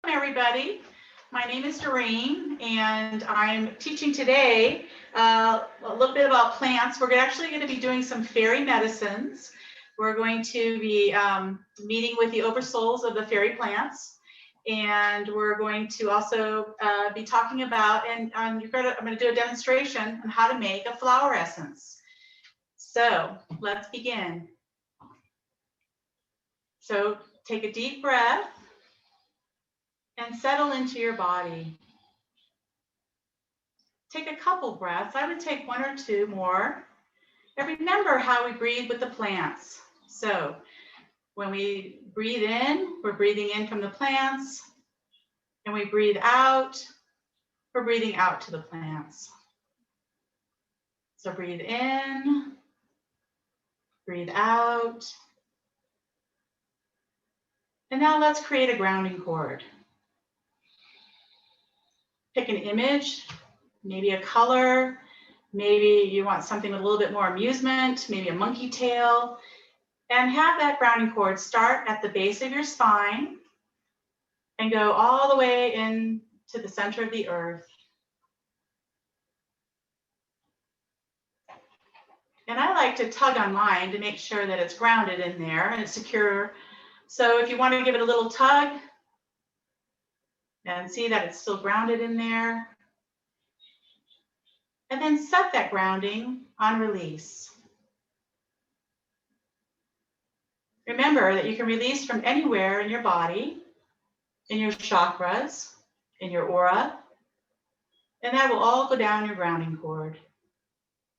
everybody. My name is Doreen, and I'm teaching today a little bit about plants. We're actually going to be doing some fairy medicines. We're going to be meeting with the oversouls of the fairy plants, and we're going to also be talking about, and I'm going to do a demonstration on how to make a flower essence. So let's begin. So take a deep breath and settle into your body. Take a couple breaths. I would take one or two more. And remember how we breathe with the plants. So when we breathe in, we're breathing in from the plants. And we breathe out, we're breathing out to the plants. So breathe in, breathe out. And now let's create a grounding cord. Pick an image, maybe a color, maybe you want something with a little bit more amusement, maybe a monkey tail, and have that grounding cord start at the base of your spine and go all the way into the center of the earth. And I like to tug on mine to make sure that it's grounded in there and it's secure. So if you want to give it a little tug and see that it's still grounded in there, and then set that grounding on release. Remember that you can release from anywhere in your body, in your chakras, in your aura, and that will all go down your grounding cord.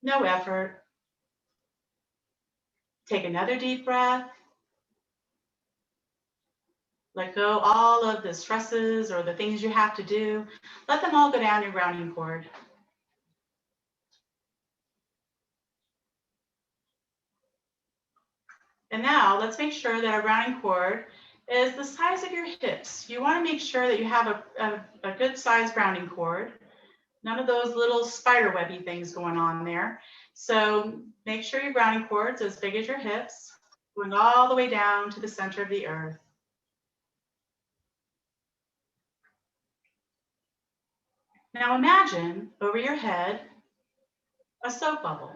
No effort. Take another deep breath. Let go all of the stresses or the things you have to do. Let them all go down your grounding cord. And now let's make sure that our grounding cord is the size of your hips. You want to make sure that you have a good size grounding cord. None of those little spider webby things going on there. So make sure your grounding cord's as big as your hips, going all the way down to the center of the earth. Now imagine over your head a soap bubble.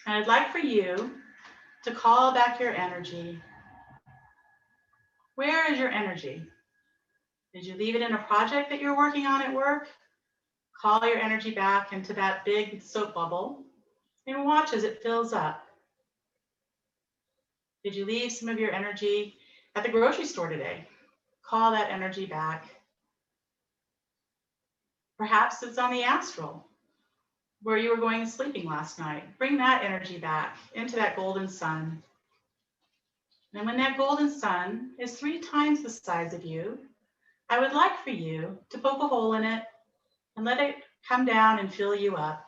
And I'd like for you to call back your energy. Where is your energy? Did you leave it in a project that you're working on at work? Call your energy back into that big soap bubble and watch as it fills up. Did you leave some of your energy at the grocery store today? Call that energy back. Perhaps it's on the astral, where you were going and sleeping last night. Bring that energy back into that golden sun. And when that golden sun is 3 times the size of you, I would like for you to poke a hole in it and let it come down and fill you up.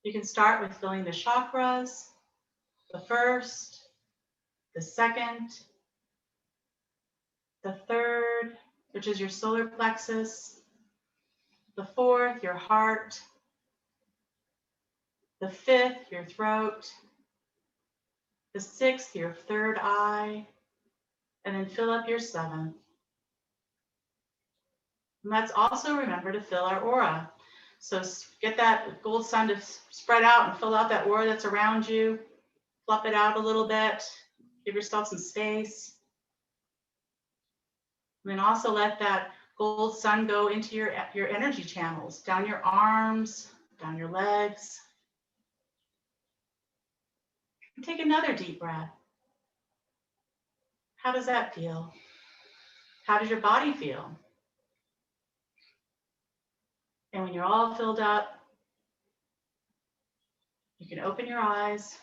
You can start with filling the chakras, the first, the second, the third, which is your solar plexus, the fourth, your heart, the fifth, your throat, the sixth, your third eye, and then fill up your seventh. And let's also remember to fill our aura. So get that gold sun to spread out and fill out that aura that's around you. Fluff it out a little bit. Give yourself some space. And then also let that gold sun go into your energy channels, down your arms, down your legs. And take another deep breath. How does that feel? How does your body feel? And when you're all filled up, you can open your eyes.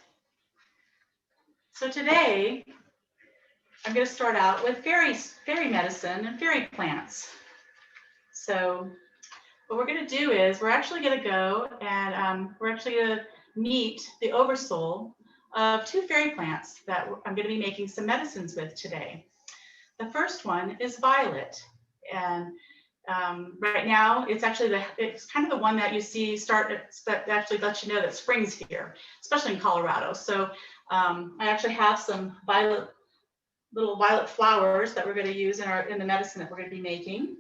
So today, I'm going to start out with fairy medicine and fairy plants. So what we're going to do is we're actually going to go and we're actually going to meet the oversoul of 2 fairy plants that I'm going to be making some medicines with today. The first one is violet, and right now it's kind of the one that you see that actually lets you know that spring's here, especially in Colorado. So I actually have some violet little violet flowers that we're going to use in the medicine that we're going to be making.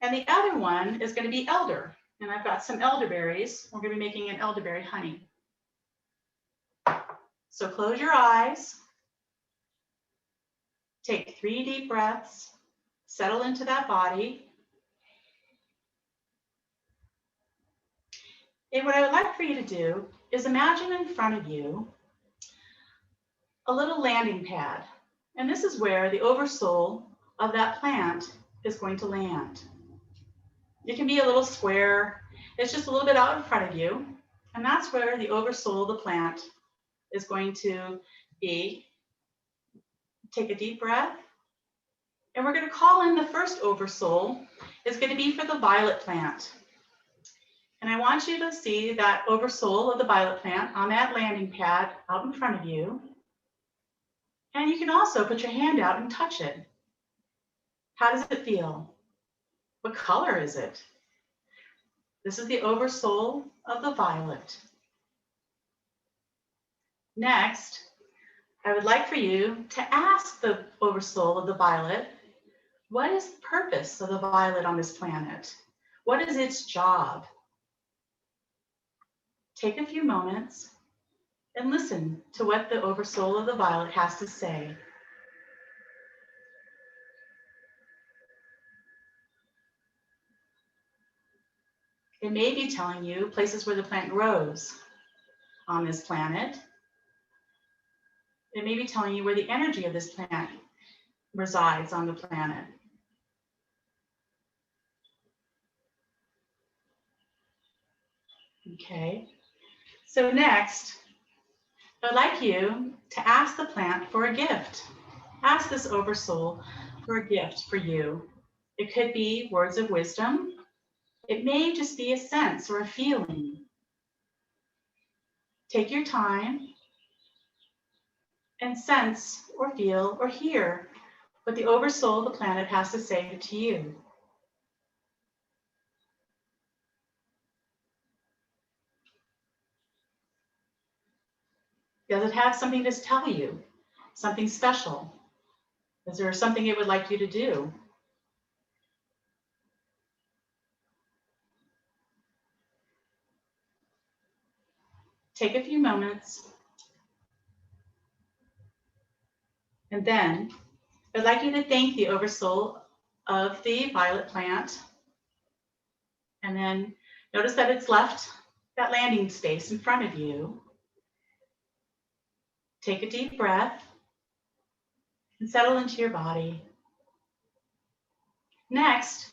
And the other one is going to be elder. And I've got some elderberries. We're going to be making an elderberry honey. So close your eyes. Take 3 deep breaths. Settle into that body. And what I would like for you to do is imagine in front of you a little landing pad. And this is where the oversoul of that plant is going to land. It can be a little square. It's just a little bit out in front of you. And that's where the oversoul of the plant is going to be. Take a deep breath. And we're going to call in the first oversoul. It's going to be for the violet plant. And I want you to see that oversoul of the violet plant on that landing pad out in front of you. And you can also put your hand out and touch it. How does it feel? What color is it? This is the oversoul of the violet. Next, I would like for you to ask the oversoul of the violet, what is the purpose of the violet on this planet? What is its job? Take a few moments and listen to what the oversoul of the violet has to say. It may be telling you places where the plant grows on this planet. It may be telling you where the energy of this plant resides on the planet. Okay, so next, I'd like you to ask the plant for a gift. Ask this oversoul for a gift for you. It could be words of wisdom. It may just be a sense or a feeling. Take your time and sense or feel or hear what the oversoul of the planet has to say to you. Does it have something to tell you? Something special? Is there something it would like you to do? Take a few moments. And then I'd like you to thank the oversoul of the violet plant. And then notice that it's left that landing space in front of you. Take a deep breath and settle into your body. Next,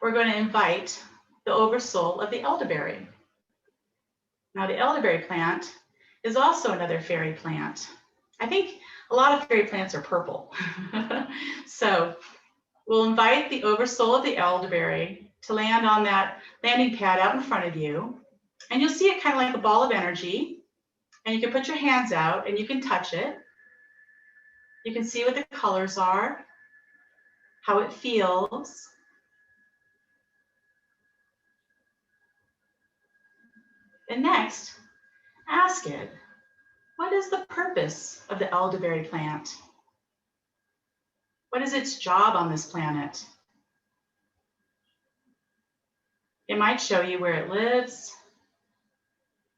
we're going to invite the oversoul of the elderberry. Now, the elderberry plant is also another fairy plant. I think a lot of fairy plants are purple. So we'll invite the oversoul of the elderberry to land on that landing pad out in front of you. And you'll see it kind of like a ball of energy. And you can put your hands out and you can touch it. You can see what the colors are, how it feels. And next, ask it, what is the purpose of the elderberry plant? What is its job on this planet? It might show you where it lives,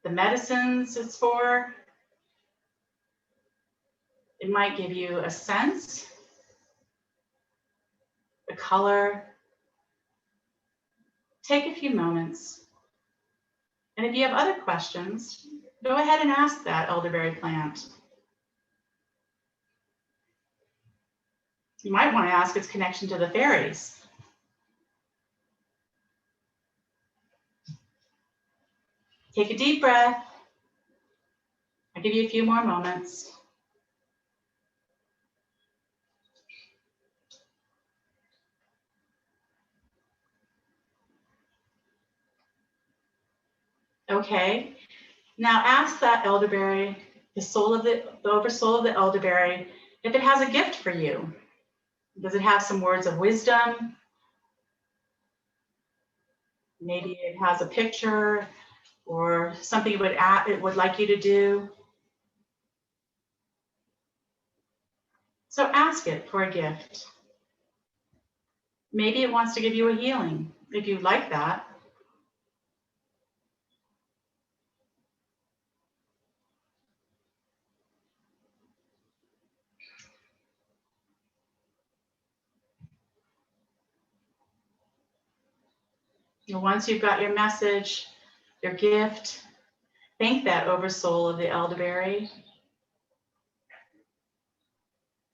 the medicines it's for. It might give you a sense, the color. Take a few moments. And if you have other questions, go ahead and ask that elderberry plant. You might want to ask its connection to the fairies. Take a deep breath. I'll give you a few more moments. Okay, now ask that elderberry, the oversoul of the elderberry, if it has a gift for you. Does it have some words of wisdom? Maybe it has a picture or something it would like you to do. So ask it for a gift. Maybe it wants to give you a healing, if you like that. And once you've got your message, your gift, thank that oversoul of the elderberry.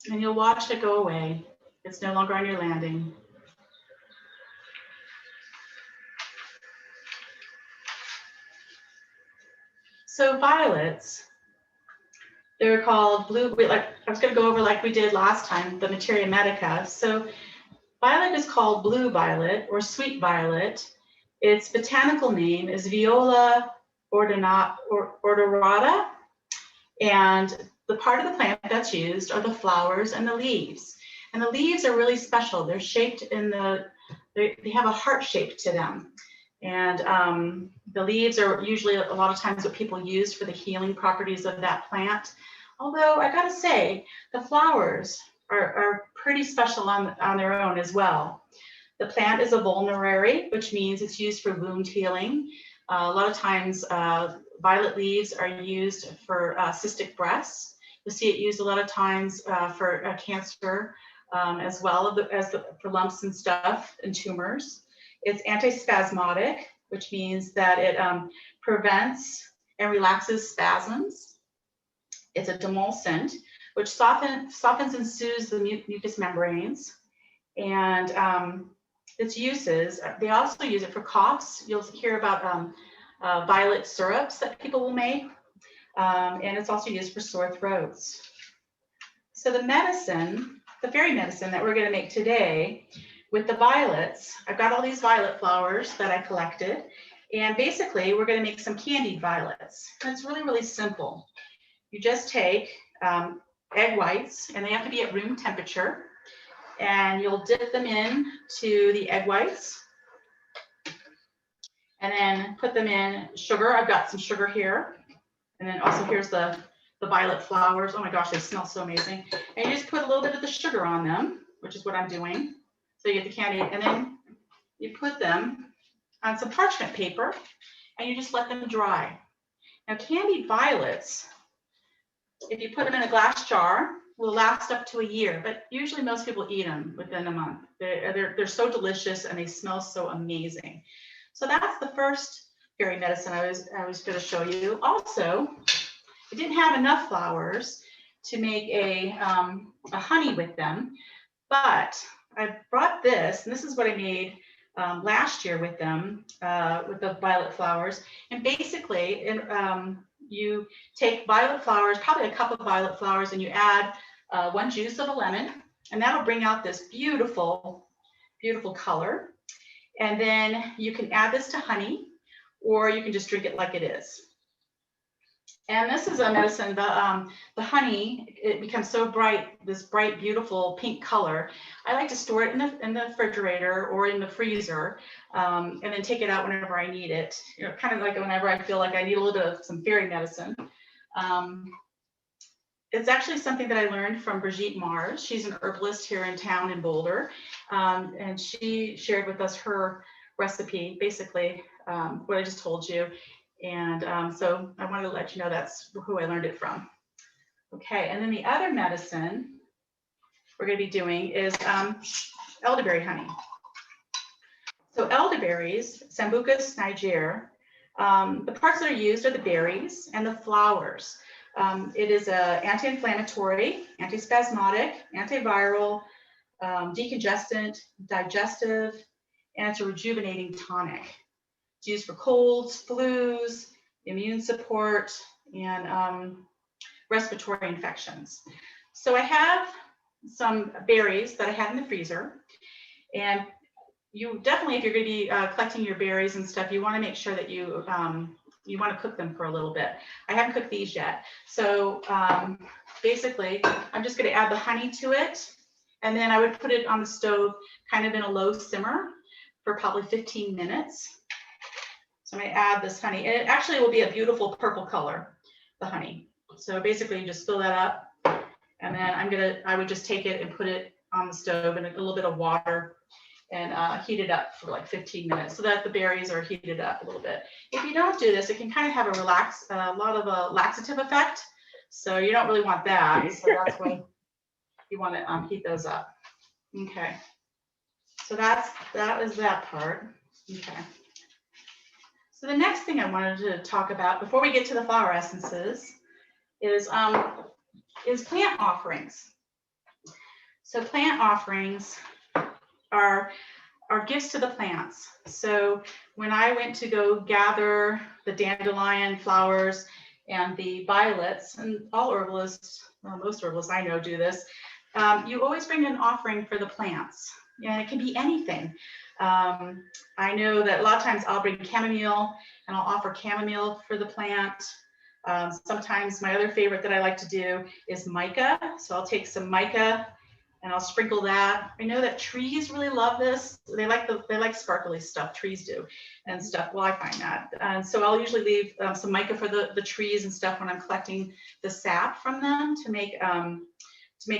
And you'll watch it go away. It's no longer on your landing. So violets, they're called blue, like I was going to go over like we did last time, the Materia Medica. So violet is called blue violet or sweet violet. Its botanical name is Viola odorata, and the part of the plant that's used are the flowers and the leaves. And the leaves are really special. They're shaped in they have a heart shape to them. And the leaves are usually a lot of times what people use for the healing properties of that plant. Although I gotta say, the flowers are pretty special on their own as well. The plant is a vulnerary, which means it's used for wound healing. A lot of times, violet leaves are used for cystic breasts. You'll see it used a lot of times for cancer as well as for lumps and stuff and tumors. It's antispasmodic, which means that it prevents and relaxes spasms. It's a demulcent, which softens and soothes the mucous membranes. And its uses, they also use it for coughs. You'll hear about violet syrups that people will make. And it's also used for sore throats. So the medicine, the fairy medicine that we're going to make today with the violets, I've got all these violet flowers that I collected. And basically, we're going to make some candied violets. And it's really, really simple. You just take egg whites, and they have to be at room temperature. And you'll dip them in to the egg whites. And then put them in sugar. I've got some sugar here. And then also here's the violet flowers. Oh my gosh, they smell so amazing. And you just put a little bit of the sugar on them, which is what I'm doing. So you get the candy, and then you put them on some parchment paper, and you just let them dry. Now, candied violets, if you put them in a glass jar, will last up to a year, but usually most people eat them within a month. They're so delicious, and they smell so amazing. So that's the first fairy medicine I was going to show you. Also, I didn't have enough flowers to make a honey with them, but I brought this, and this is what I made last year with them, with the violet flowers. And basically, you take violet flowers, probably a cup of violet flowers, and you add 1 juice of a lemon, and that'll bring out this beautiful, beautiful color. And then you can add this to honey, or you can just drink it like it is. And this is a medicine, the honey, it becomes so bright, this bright, beautiful pink color. I like to store it in the refrigerator or in the freezer, and then take it out whenever I need it. You know, kind of like whenever I feel like I need a little bit of some fairy medicine. It's actually something that I learned from Brigitte Mars. She's an herbalist here in town in Boulder, and she shared with us her recipe, basically what I just told you. And so I wanted to let you know that's who I learned it from. Okay, and then the other medicine we're going to be doing is elderberry honey. So elderberries, Sambucus niger, the parts that are used are the berries and the flowers. It is an anti-inflammatory, antispasmodic, antiviral, decongestant, digestive, and it's a rejuvenating tonic. It's used for colds, flus, immune support, and respiratory infections. So I have some berries that I had in the freezer, and you definitely, if you're going to be collecting your berries and stuff, you want to make sure that you want to cook them for a little bit. I haven't cooked these yet. So basically, I'm just going to add the honey to it, and then I would put it on the stove kind of in a low simmer for probably 15 minutes. So I'm going to add this honey, and it actually will be a beautiful purple color, the honey. So basically, you just fill that up, And then I would just take it and put it on the stove in a little bit of water and heat it up for like 15 minutes so that the berries are heated up a little bit. If you don't do this, it can kind of have a lot of a laxative effect. So you don't really want that. So that's why you want to heat those up. Okay. So that is that part. Okay. So the next thing I wanted to talk about before we get to the flower essences is plant offerings. So plant offerings are gifts to the plants. So when I went to go gather the dandelion flowers and the violets, and all herbalists, well, most herbalists I know do this, you always bring an offering for the plants. And it can be anything. I know that a lot of times I'll bring chamomile and I'll offer chamomile for the plant. Sometimes my other favorite that I like to do is mica. So I'll take some mica and I'll sprinkle that. I know that trees really love this. They like sparkly stuff, trees do, and stuff. Well, I find that. And so I'll usually leave some mica for the trees and stuff when I'm collecting the sap from them to make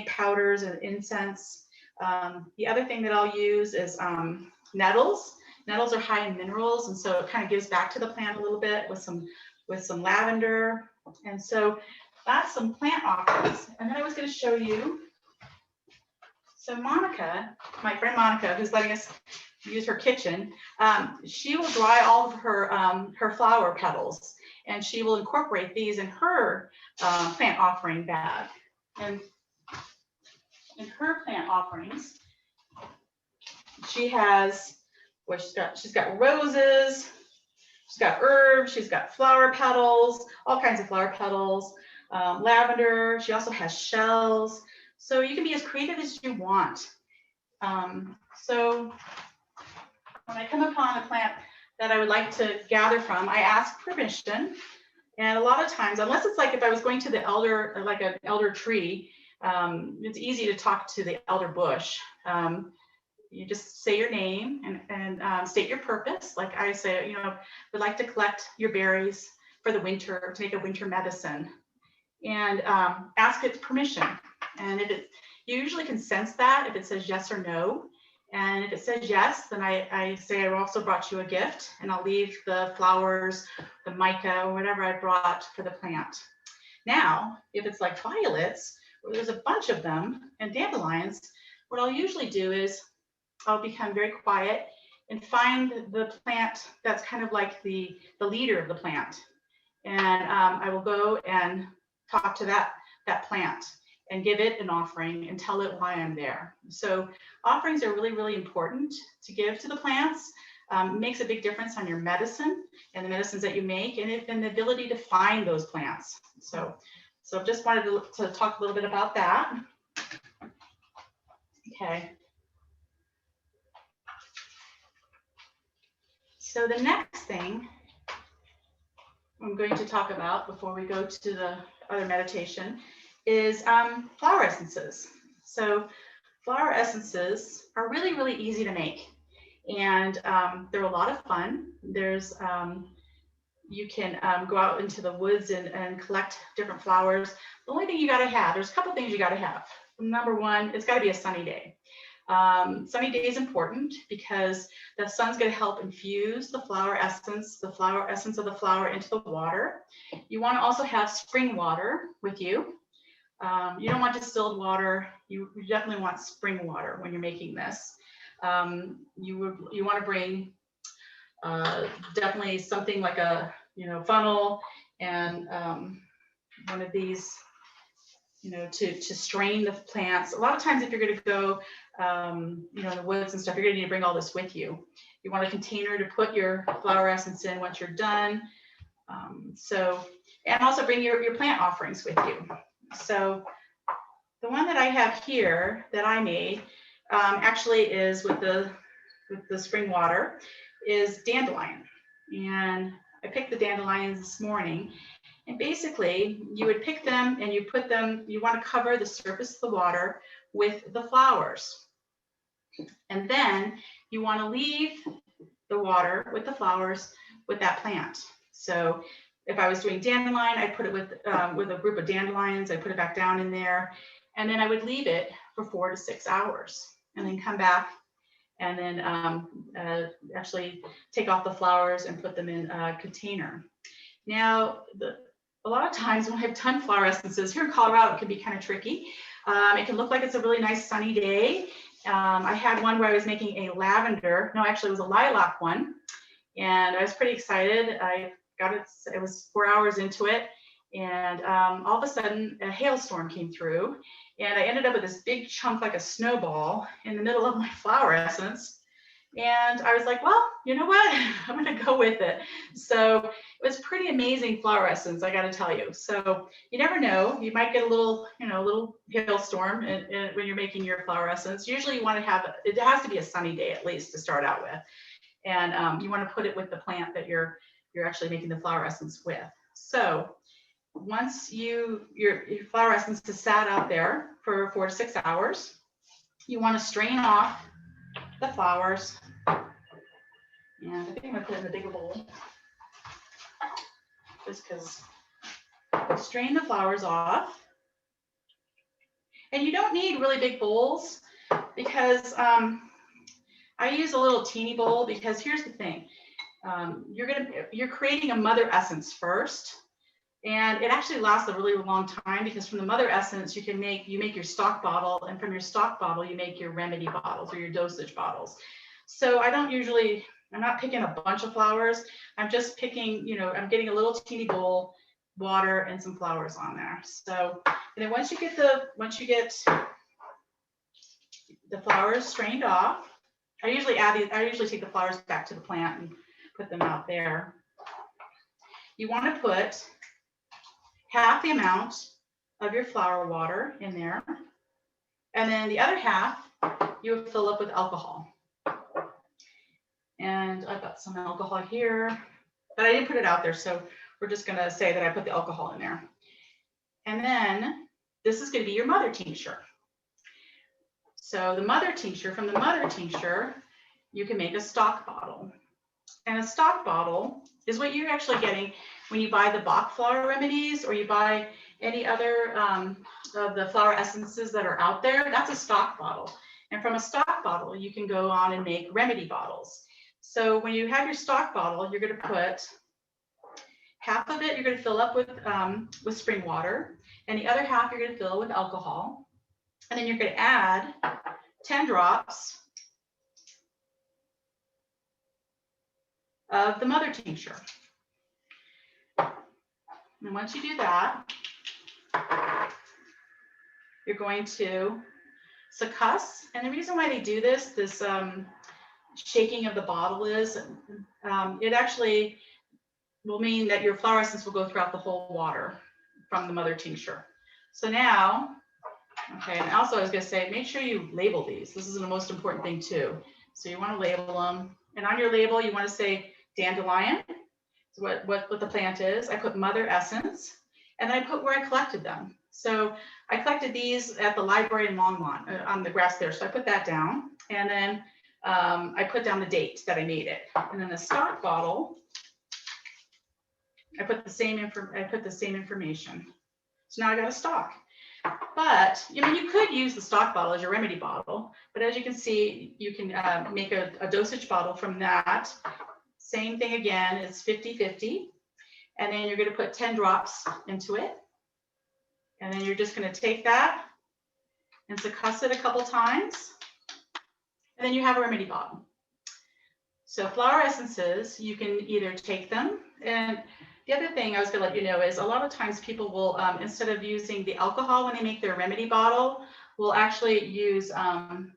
powders and incense. The other thing that I'll use is nettles. Nettles are high in minerals, and so it kind of gives back to the plant a little bit with some lavender. And so that's some plant offerings. And then I was going to show you. So Monica, my friend Monica, who's letting us use her kitchen, she will dry all of her flower petals, and she will incorporate these in her plant offering bag. And in her plant offerings, she's got roses, she's got herbs, she's got flower petals, all kinds of flower petals, lavender. She also has shells. So you can be as creative as you want. So when I come upon a plant that I would like to gather from, I ask permission. And a lot of times, unless it's like if I was going to the elder, like an elder tree, it's easy to talk to the elder bush. You just say your name and state your purpose. Like I say, would like to collect your berries for the winter to make a winter medicine, and ask its permission. And you usually can sense that if it says yes or no. And if it says yes, then I say I also brought you a gift, and I'll leave the flowers, the mica, or whatever I brought for the plant. Now, if it's like violets, where there's a bunch of them, and dandelions, what I'll usually do is I'll become very quiet and find the plant that's kind of like the leader of the plant. And I will go and talk to that plant and give it an offering and tell it why I'm there. So offerings are really, really important to give to the plants. It makes a big difference on your medicine and the medicines that you make, and the ability to find those plants. So just wanted to talk a little bit about that. Okay. So the next thing I'm going to talk about before we go to the other meditation is flower essences. So flower essences are really, really easy to make, and they're a lot of fun. You can go out into the woods and collect different flowers. The only thing you got to have, there's a couple things you got to have. Number one, it's got to be a sunny day. Sunny day is important because the sun's going to help infuse the flower essence of the flower into the water. You want to also have spring water with you. You don't want distilled water. You definitely want spring water when you're making this. You want to bring definitely something like a funnel and one of these to strain the plants. A lot of times if you're going to go in the woods and stuff, you're going to need to bring all this with you. You want a container to put your flower essence in once you're done. And also bring your plant offerings with you. So the one that I have here that I made actually is with the spring water is dandelion. And I picked the dandelions this morning. And basically you would pick them and you want to cover the surface of the water with the flowers. And then you want to leave the water with the flowers with that plant. So if I was doing dandelion, I put it with a group of dandelions, I put it back down in there. And then I would leave it for 4 to 6 hours and then come back and then actually take off the flowers and put them in a container. Now, a lot of times when I've done flower essences here in Colorado, it can be kind of tricky. It can look like it's a really nice sunny day. I had one where I was making a lavender, no, actually it was a lilac one. And I was pretty excited. I got it, it was 4 hours into it. And all of a sudden a hailstorm came through and I ended up with this big chunk like a snowball in the middle of my flower essence. And I was like, well, you know what? I'm going to go with it. So it was pretty amazing flower essence, I got to tell you. So you never know. You might get a little, little hailstorm when you're making your flower essence. Usually you want to have, it has to be a sunny day at least to start out with. And you want to put it with the plant that you're actually making the flower essence with. So once your flower essence is sat out there for 4 to 6 hours, you want to strain off the flowers. And I think I'm going to put it in a bigger bowl just because strain the flowers off. And you don't need really big bowls because I use a little teeny bowl because here's the thing. You're creating a mother essence first. And it actually lasts a really long time because from the mother essence, you make your stock bottle, and from your stock bottle, you make your remedy bottles or your dosage bottles. So I'm not picking a bunch of flowers. I'm just picking, I'm getting a little teeny bowl, water, and some flowers on there. So, and then once you get the flowers strained off, I usually take the flowers back to the plant and put them out there. You want to put half the amount of your flower water in there. And then the other half, you would fill up with alcohol. And I've got some alcohol here, but I didn't put it out there. So we're just going to say that I put the alcohol in there. And then this is going to be your mother tincture. So from the mother tincture, you can make a stock bottle. And a stock bottle is what you're actually getting when you buy the Bach flower remedies or you buy any other of the flower essences that are out there. That's a stock bottle. And from a stock bottle, you can go on and make remedy bottles. So when you have your stock bottle, you're going to put half of it, you're going to fill up with spring water, and the other half you're going to fill with alcohol. And then you're going to add 10 drops of the mother tincture. And once you do that, you're going to succuss. And the reason why they do this shaking of the bottle is it actually will mean that your flower essence will go throughout the whole water from the mother tincture. So now, okay, and also I was going to say, make sure you label these. This is the most important thing too. So you want to label them. And on your label, you want to say dandelion, what the plant is. I put mother essence, and then I put where I collected them. So I collected these at the library in Longmont on the grass there. So I put that down, and then I put down the date that I made it. And then the stock bottle, I put the same information. So now I got a stock. But you could use the stock bottle as your remedy bottle. But as you can see, you can make a dosage bottle from that. Same thing again, it's 50-50. And then you're going to put 10 drops into it. And then you're just going to take that and succuss it a couple times. And then you have a remedy bottle. So flower essences, you can either take them. And the other thing I was going to let you know is a lot of times people will, instead of using the alcohol when they make their remedy bottle, will actually use,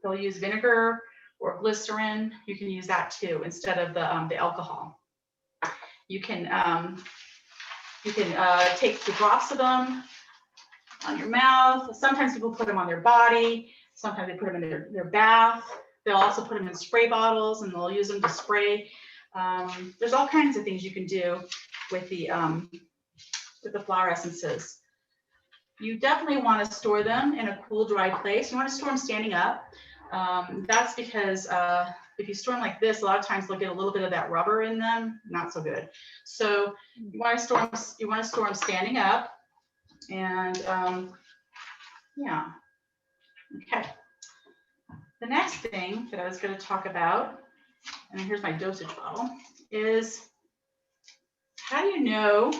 they'll use vinegar or glycerin. You can use that too instead of the alcohol. You can take the drops of them on your mouth. Sometimes people put them on their body. Sometimes they put them in their bath. They'll also put them in spray bottles and they'll use them to spray. There's all kinds of things you can do with the flower essences. You definitely want to store them in a cool, dry place. You want to store them standing up. That's because if you store them like this, a lot of times they'll get a little bit of that rubber in them. Not so good. So you want to store them standing up, and yeah. Okay. The next thing that I was going to talk about, and here's my dosage bottle, is how do you know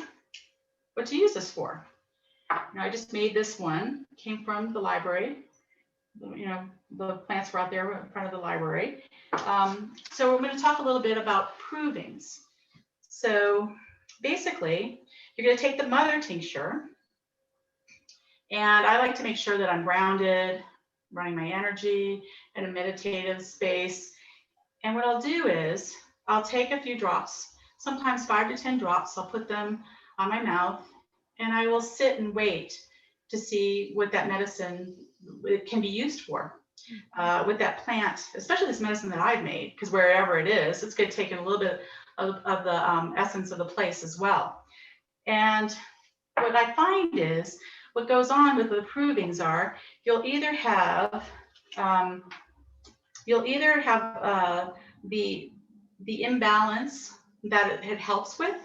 what to use this for? Now, I just made this one, came from the library. You know, the plants were out there in front of the library. So we're going to talk a little bit about provings. So basically, you're going to take the mother tincture, and I like to make sure that I'm grounded, running my energy in a meditative space. And what I'll do is I'll take a few drops, sometimes 5 to 10 drops. I'll put them on my mouth, and I will sit and wait to see what that medicine can be used for. With that plant, especially this medicine that I've made, because wherever it is, it's going to take in a little bit of the essence of the place as well. And what I find is what goes on with the provings are you'll either have the imbalance that it helps with,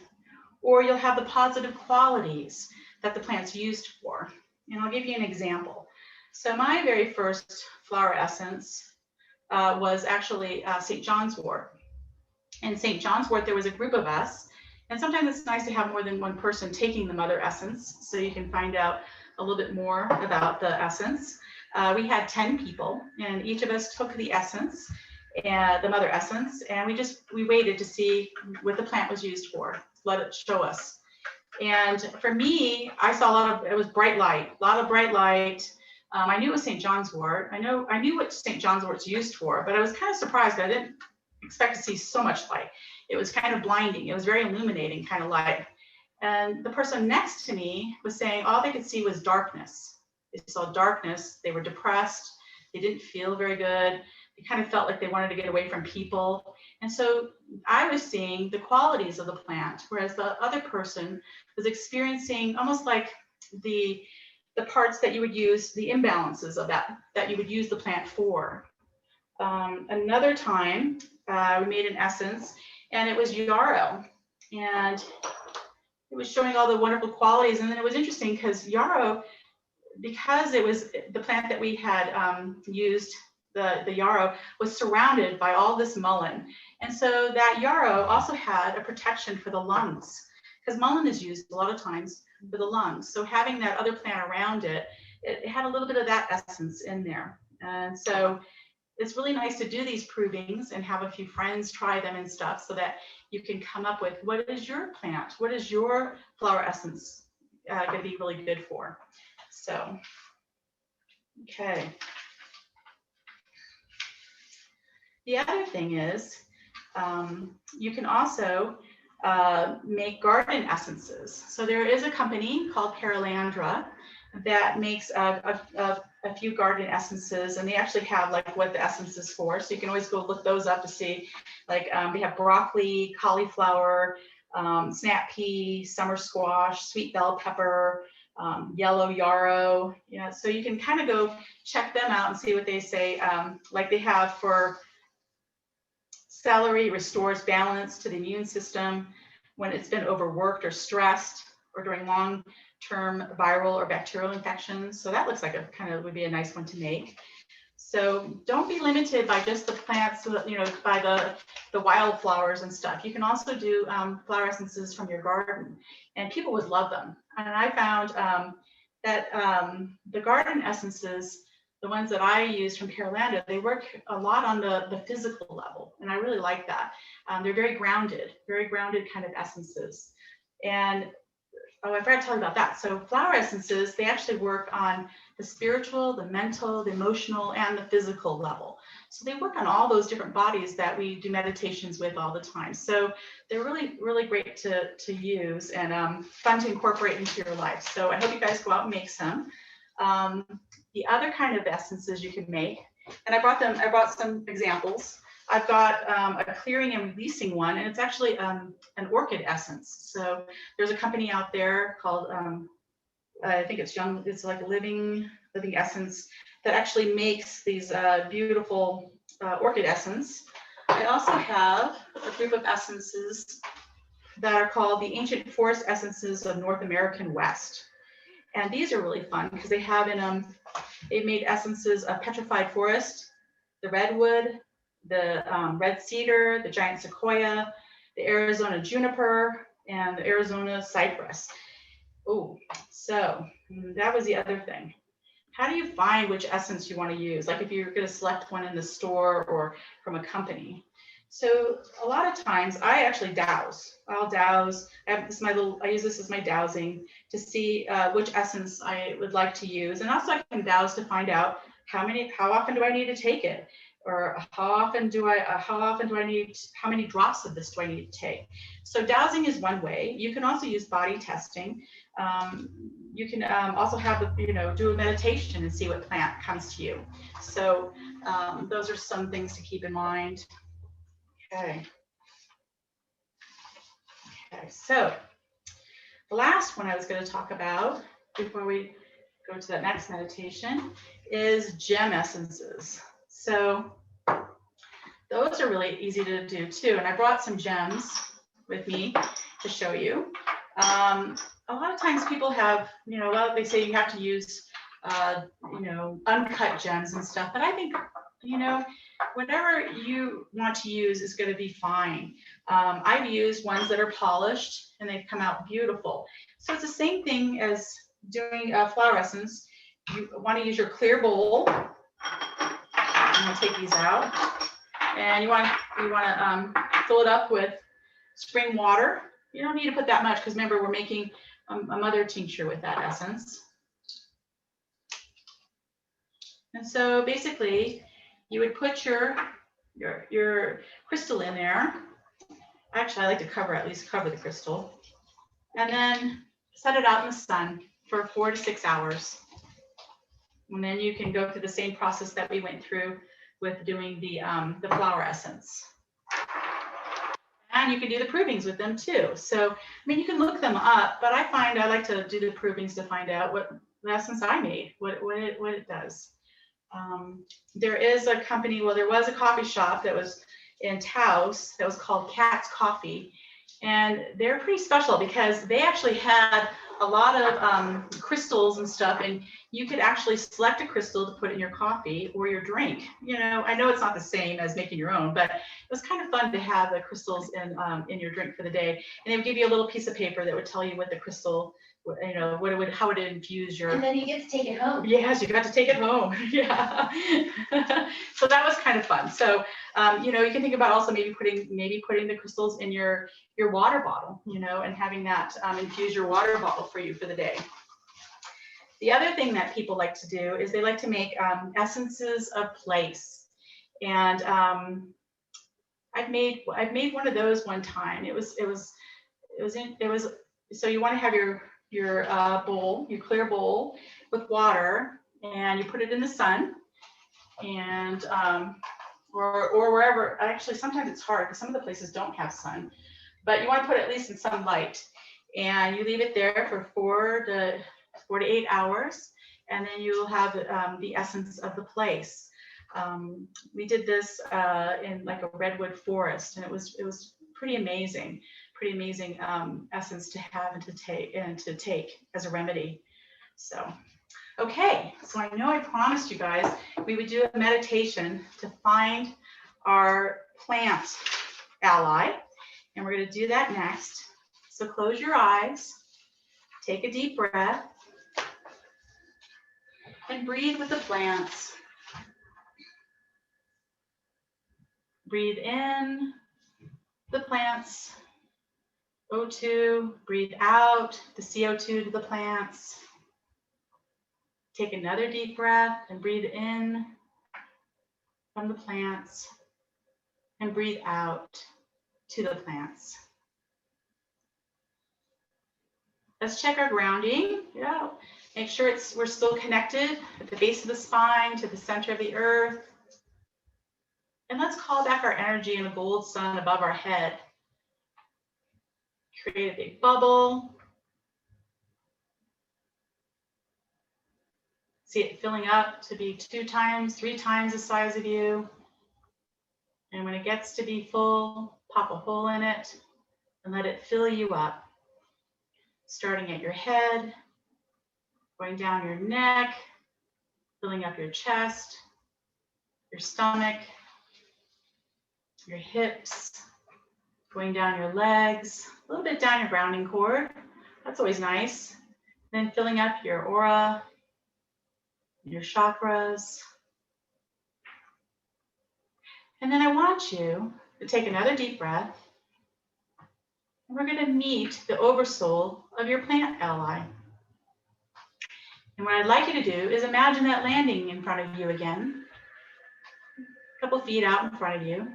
or you'll have the positive qualities that the plant's used for. And I'll give you an example. So my very first flower essence was actually St. John's wort. In St. John's wort, there was a group of us, and sometimes it's nice to have more than one person taking the mother essence, so you can find out a little bit more about the essence. We had 10 people, and each of us took the essence, the mother essence, and we waited to see what the plant was used for. Let it show us. And for me, I saw it was bright light, a lot of bright light. I knew it was St. John's wort. I knew what St. John's wort's used for, but I was kind of surprised. I didn't expect to see so much light. It was kind of blinding. It was very illuminating kind of light. And the person next to me was saying all they could see was darkness. They saw darkness. They were depressed. They didn't feel very good. They kind of felt like they wanted to get away from people. And so I was seeing the qualities of the plant, whereas the other person was experiencing almost like the parts that you would use, the imbalances of that you would use the plant for. Another time, we made an essence, and it was yarrow. And it was showing all the wonderful qualities. And then it was interesting because yarrow, because it was the plant that we had used, the yarrow was surrounded by all this mullein. And so that yarrow also had a protection for the lungs, because mullein is used a lot of times for the lungs. So having that other plant around it, it had a little bit of that essence in there. And so it's really nice to do these provings and have a few friends try them and stuff so that you can come up with what is your plant, what is your flower essence going to be really good for. So, okay. The other thing is you can also make garden essences. So there is a company called Pearlandra that makes a few garden essences, and they actually have like what the essence is for. So you can always go look those up to see, like they have broccoli, cauliflower, snap pea, summer squash, sweet bell pepper, yellow yarrow. Yeah, so you can kind of go check them out and see what they say. Like they have for celery, restores balance to the immune system when it's been overworked or stressed, or during long-term viral or bacterial infections. So that looks like would be a nice one to make. So don't be limited by just the plants, by the wildflowers and stuff. You can also do flower essences from your garden, and people would love them. And I found that the garden essences, the ones that I use from Pearlandra, they work a lot on the physical level, and I really like that. They're very grounded kind of essences. And I forgot to tell you about that. So flower essences, they actually work on the spiritual, the mental, the emotional, and the physical level. So they work on all those different bodies that we do meditations with all the time. So they're really, really great to use and fun to incorporate into your life. So I hope you guys go out and make some. The other kind of essences you can make, and I brought some examples. I've got a clearing and releasing one, and it's actually an orchid essence. So there's a company out there called, I think it's like a living essence that actually makes these beautiful orchid essence. I also have a group of essences that are called the Ancient Forest Essences of North American West. And these are really fun because they have in them, they've made essences of petrified forest, the redwood, the red cedar, the giant sequoia, the Arizona juniper, and the Arizona cypress. Oh, so that was the other thing. How do you find which essence you want to use? Like if you're going to select one in the store or from a company. So a lot of times I actually dowse. I'll dowse. I use this as my dowsing to see which essence I would like to use, and also I can dowse to find out how often do I need to take it, or how many drops of this do I need to take. So dowsing is one way. You can also use body testing. You can also have do a meditation and see what plant comes to you. So those are some things to keep in mind. Okay. So the last one I was going to talk about before we go to that next meditation is gem essences. So those are really easy to do too. And I brought some gems with me to show you. A lot of times people have, they say you have to use, uncut gems and stuff, but I think, whatever you want to use is going to be fine. I've used ones that are polished and they've come out beautiful. So it's the same thing as doing a flower essence. You want to use your clear bowl. I'm going to take these out, and you want to fill it up with spring water. You don't need to put that much because remember we're making a mother tincture with that essence. And so basically, you would put your crystal in there. Actually, I like to at least cover the crystal, and then set it out in the sun for 4 to 6 hours. And then you can go through the same process that we went through with doing the flower essence. And you can do the provings with them too. So, I mean, you can look them up, but I find I like to do the provings to find out what the essence I made, what it does. There is a company, there was a coffee shop that was in Taos that was called Cat's Coffee. And they're pretty special because they actually had a lot of crystals and stuff, and you could actually select a crystal to put in your coffee or your drink. I know it's not the same as making your own, but it was kind of fun to have the crystals in your drink for the day. And they would give you a little piece of paper that would tell you what the crystal, how it infuse your. And then you get to take it home. Yes, you got to take it home. Yeah. So that was kind of fun. So you can think about also maybe putting the crystals in your water bottle, and having that infuse your water bottle for you for the day. The other thing that people like to do is they like to make essences of place. And I've made one of those one time. So you want to have your bowl, your clear bowl with water, and you put it in the sun, and or wherever. Actually, sometimes it's hard because some of the places don't have sun, but you want to put it at least in sunlight, and you leave it there for 4 to 8 hours, and then you'll have the essence of the place. We did this in like a redwood forest, and it was pretty amazing essence to have and to take as a remedy. So, okay, so I know I promised you guys we would do a meditation to find our plant ally, and we're going to do that next. So close your eyes, take a deep breath, and breathe with the plants. Breathe in the plants, O2, breathe out the CO2 to the plants. Take another deep breath and breathe in from the plants and breathe out to the plants. Let's check our grounding. Yeah. Make sure we're still connected at the base of the spine to the center of the earth. And let's call back our energy in a gold sun above our head. Create a big bubble. See it filling up to be 2 times, 3 times the size of you. And when it gets to be full, pop a hole in it and let it fill you up. Starting at your head, going down your neck, filling up your chest, your stomach, your hips, going down your legs, a little bit down your grounding cord. That's always nice. Then filling up your aura, your chakras. And then I want you to take another deep breath. And we're going to meet the oversoul of your plant ally. And what I'd like you to do is imagine that landing in front of you again, a couple feet out in front of you.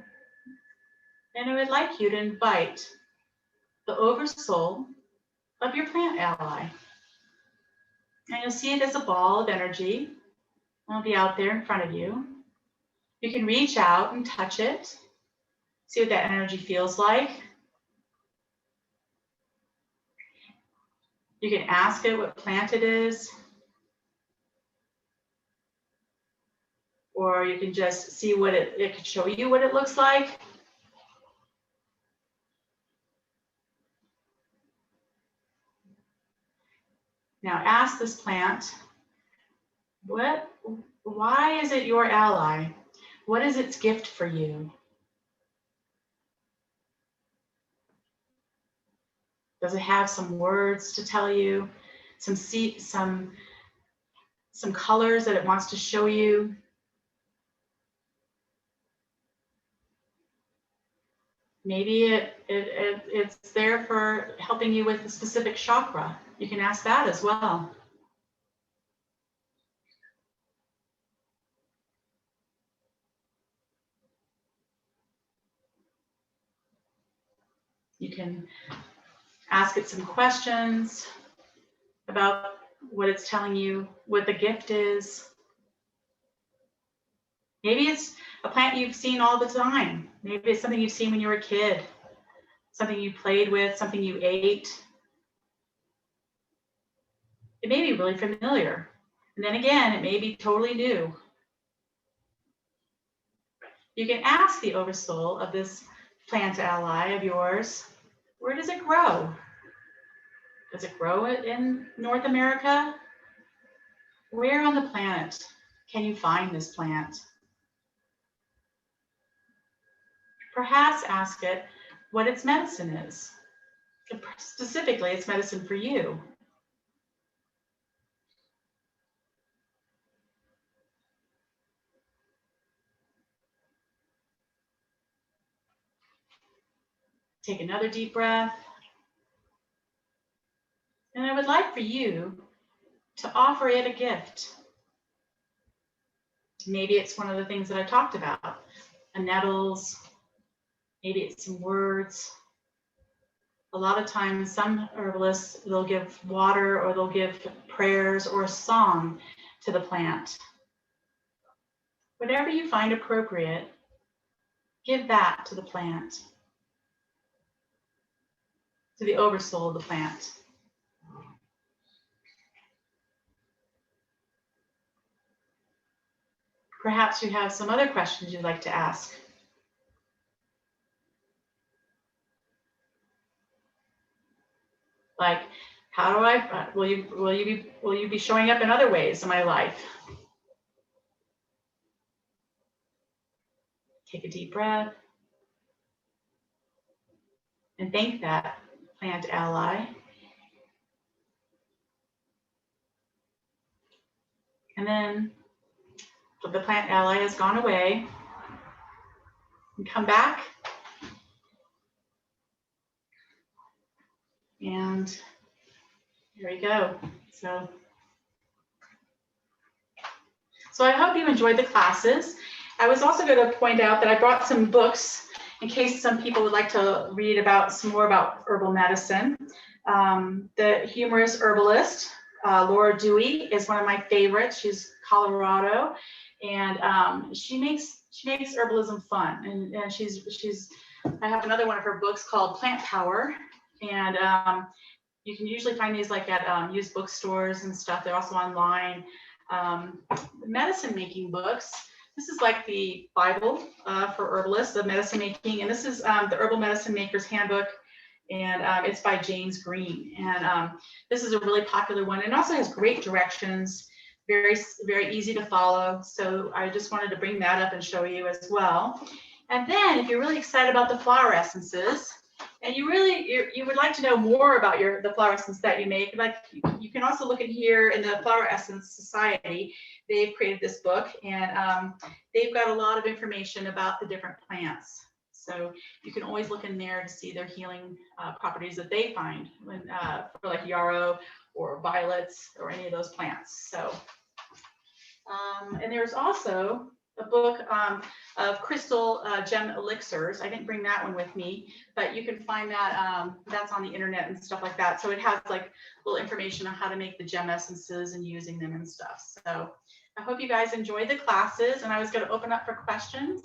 And I would like you to invite the oversoul of your plant ally. And you'll see it as a ball of energy. It'll be out there in front of you. You can reach out and touch it. See what that energy feels like. You can ask it what plant it is. Or you can just see what it could show you what it looks like. Now ask this plant, why is it your ally? What is its gift for you? Does it have some words to tell you? Some colors that it wants to show you? Maybe it's there for helping you with a specific chakra. You can ask that as well. You can ask it some questions about what it's telling you, what the gift is. Maybe it's a plant you've seen all the time. Maybe it's something you've seen when you were a kid, something you played with, something you ate. It may be really familiar. And then again, it may be totally new. You can ask the oversoul of this plant ally of yours, where does it grow? Does it grow in North America? Where on the planet can you find this plant? Perhaps ask it what its medicine is. Specifically, its medicine for you. Take another deep breath. And I would like for you to offer it a gift. Maybe it's one of the things that I talked about, nettles, maybe it's some words. A lot of times, some herbalists, they'll give water or they'll give prayers or a song to the plant. Whatever you find appropriate, give that to the plant, to the oversoul of the plant. Perhaps you have some other questions you'd like to ask. Like, how do I, will you be showing up in other ways in my life? Take a deep breath and thank that plant ally. And then the plant ally has gone away. And come back. And here we go. So I hope you enjoyed the classes. I was also going to point out that I brought some books in case some people would like to read about some more about herbal medicine. The Humorous Herbalist, Laura Dewey, is one of my favorites. She's Colorado, and she makes herbalism fun. And I have another one of her books called Plant Power, and you can usually find these like at used bookstores and stuff. They're also online. Medicine making books. This is like the Bible for herbalists, the medicine making, and this is the Herbal Medicine Maker's Handbook. and it's by James Green. And this is a really popular one, and also has great directions, very easy to follow. So I just wanted to bring that up and show you as well. And then if you're really excited about the flower essences, and you would like to know more about the flower essence that you make, like you can also look at here in the Flower Essence Society. They've created this book, and they've got a lot of information about the different plants. So you can always look in there to see their healing properties that they find for like yarrow or violets or any of those plants. So, and there's also a book of crystal gem elixirs. I didn't bring that one with me, but you can find that, that's on the internet and stuff like that. So it has like little information on how to make the gem essences and using them and stuff. So I hope you guys enjoyed the classes, and I was going to open up for questions.